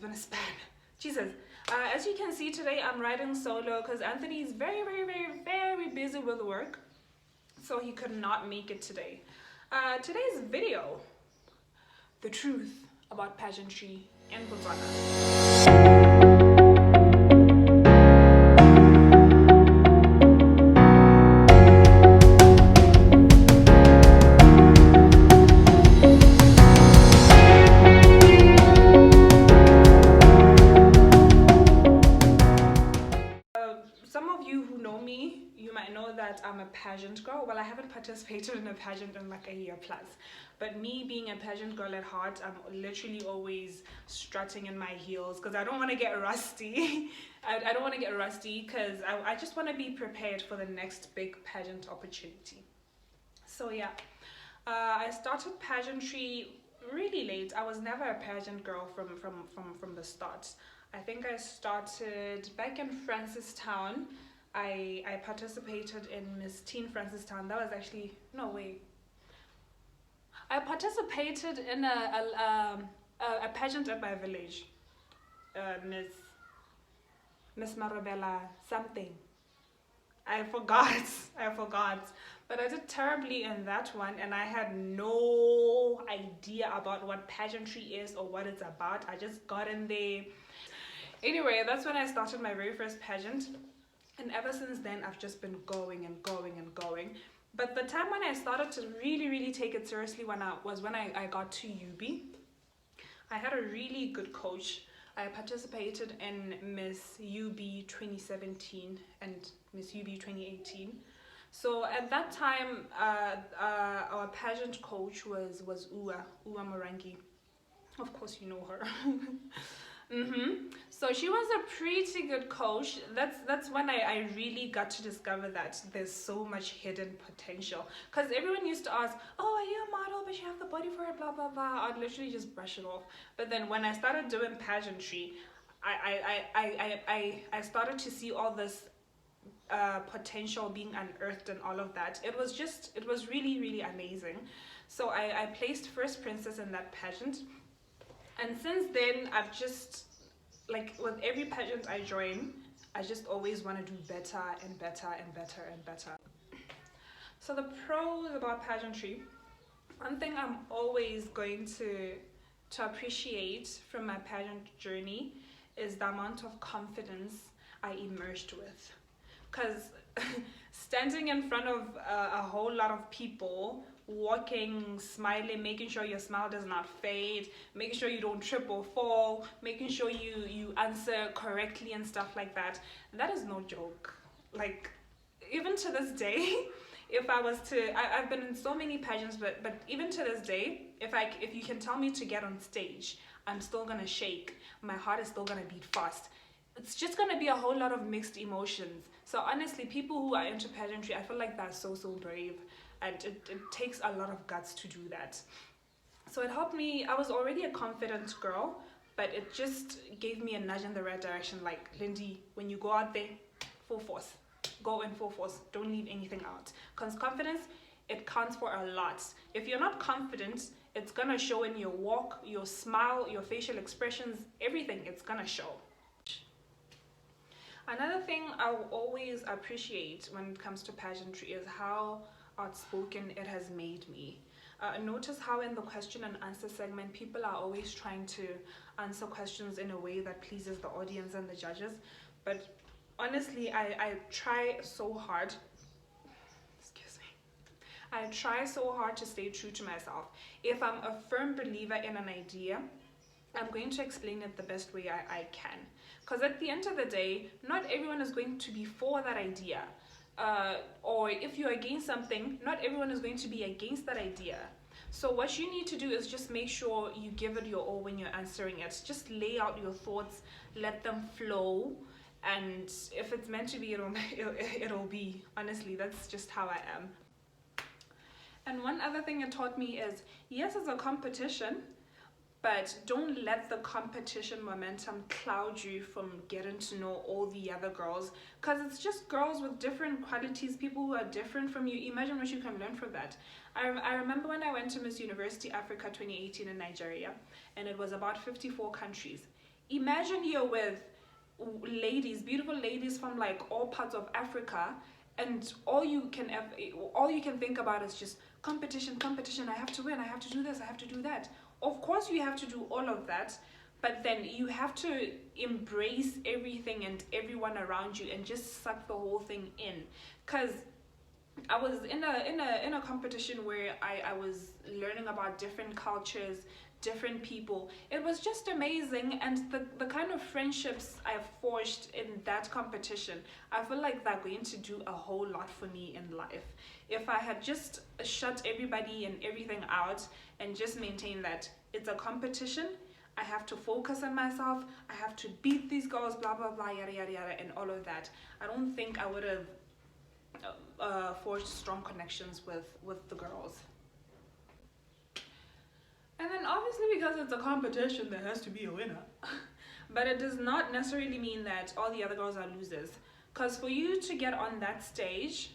been a span. Jesus. As you can see today, I'm riding solo because Anthony is very, very, very, very busy with work. So he could not make it today. Today's video, the truth about pageantry in Botswana. Some of you who know me, you might know that I'm a pageant girl. Well, I haven't participated in a pageant in like a year plus. But me being a pageant girl at heart, I'm literally always strutting in my heels because I don't want to get rusty. I don't want to get rusty because I just want to be prepared for the next big pageant opportunity. So yeah, I started pageantry really late. I was never a pageant girl from the start. I think I started back in Francistown. I participated in Miss Teen Francistown. That was actually, no way. I participated in a pageant at my village. Miss Marabella something. I forgot. But I did terribly in that one and I had no idea about what pageantry is or what it's about. I just got in there. Anyway, that's when I started my very first pageant. And ever since then, I've just been going and going and going. But the time when I started to really take it seriously when I got to UB. I had a really good coach. I participated in Miss UB 2017 and Miss UB 2018. So at that time, our pageant coach was Ua Morangi. Of course, you know her. So she was a pretty good coach. That's when I really got to discover that there's so much hidden potential. Because everyone used to ask, oh, are you a model, but you have the body for it, blah, blah, blah. I'd literally just brush it off. But then when I started doing pageantry, I started to see all this potential being unearthed and all of that. It was really amazing. So I placed first princess in that pageant. And since then, I've just, like with every pageant I join, I just always want to do better and better and better and better. So the pros about pageantry, one thing I'm always going to appreciate from my pageant journey is the amount of confidence I emerged with. Because standing in front of a whole lot of people, walking, smiling, making sure your smile does not fade, making sure you don't trip or fall, making sure you answer correctly and stuff like that. That is no joke. Like, even to this day, if I was to, I've been in so many pageants, but even to this day, if you can tell me to get on stage, I'm still gonna shake. My heart is still gonna beat fast. It's just gonna be a whole lot of mixed emotions. So honestly, people who are into pageantry, I feel like they're so brave. And it takes a lot of guts to do that. So it helped me. I was already a confident girl, but it just gave me a nudge in the right direction. Like, Lindy, when you go out there, full force. Go in full force. Don't leave anything out. Because confidence, it counts for a lot. If you're not confident, it's going to show in your walk, your smile, your facial expressions, everything. It's going to show. Another thing I'll always appreciate when it comes to pageantry is how outspoken it has made me. Notice how in the question and answer segment, people are always trying to answer questions in a way that pleases the audience and the judges. But honestly, I try so hard. Excuse me. I try so hard to stay true to myself. If I'm a firm believer in an idea, I'm going to explain it the best way I can. Because at the end of the day, not everyone is going to be for that idea. Or if you're against something, not everyone is going to be against that idea. So what you need to do is just make sure you give it your all when you're answering it. Just lay out your thoughts, let them flow, and if it's meant to be, it'll be. Honestly, that's just how I am. And one other thing it taught me is, yes, it's a competition, but don't let the competition momentum cloud you from getting to know all the other girls, because it's just girls with different qualities, people who are different from you. Imagine what you can learn from that. I remember when I went to Miss University Africa 2018 in Nigeria, and it was about 54 countries. imagine you're with ladies, beautiful ladies from like all parts of Africa, and all you can think about is just competition, competition. I have to win, I have to do this, I have to do that. Of course you have to do all of that, but then you have to embrace everything and everyone around you and just suck the whole thing in. Because I was in a competition where I was learning about different cultures, different people. It was just amazing, and the kind of friendships I've forged in that competition, I feel like they're going to do a whole lot for me in life. If I had just shut everybody and everything out and just maintained that it's a competition, I have to focus on myself, I have to beat these girls, blah blah blah, yada yada yada, and all of that, I don't think I would have forged strong connections with the girls. And then obviously, because it's a competition, there has to be a winner. But it does not necessarily mean that all the other girls are losers. Because for you to get on that stage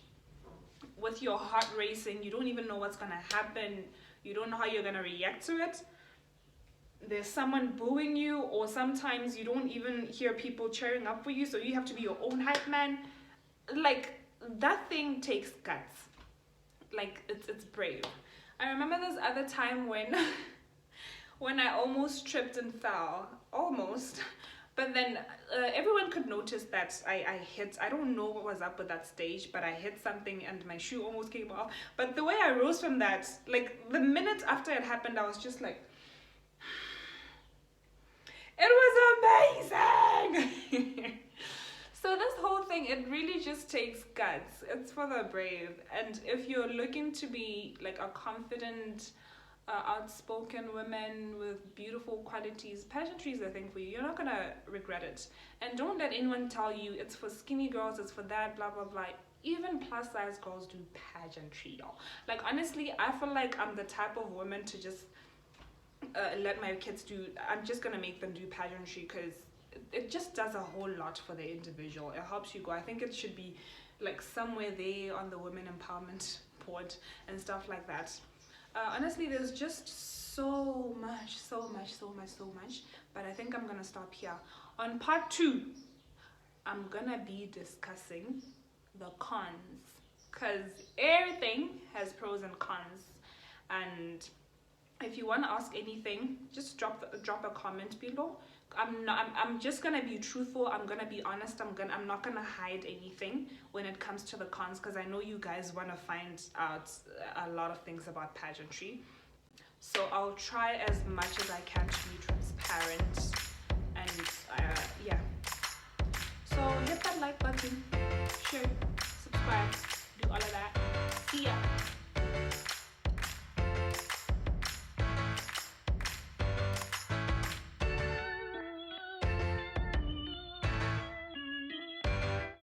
with your heart racing, you don't even know what's going to happen, you don't know how you're going to react to it. There's someone booing you, or sometimes you don't even hear people cheering up for you, so you have to be your own hype man. Like, that thing takes guts. Like, it's brave. I remember this other time when when I almost tripped and fell, almost, but then everyone could notice that I hit, I don't know what was up with that stage, but I hit something and my shoe almost came off. But the way I rose from that, like the minute after it happened, I was just like, it was amazing. So this whole thing, it really just takes guts. It's for the brave. And if you're looking to be like a confident, outspoken woman with beautiful qualities, pageantry is the thing for you. You're not gonna regret it. And don't let anyone tell you it's for skinny girls, it's for that, blah blah blah. Even plus size girls do pageantry, y'all. Like honestly, I feel like I'm the type of woman to just let my kids do. I'm just gonna make them do pageantry because it just does a whole lot for the individual. It helps you go. I think it should be like somewhere there on the women empowerment board and stuff like that. Honestly, there's just so much, but I think I'm gonna stop here. On part 2, I'm gonna be discussing the cons, because everything has pros and cons. And if you want to ask anything, just drop a comment below. I'm just gonna be truthful. I'm gonna be honest. I'm not gonna hide anything when it comes to the cons, because I know you guys want to find out a lot of things about pageantry. So I'll try as much as I can to be transparent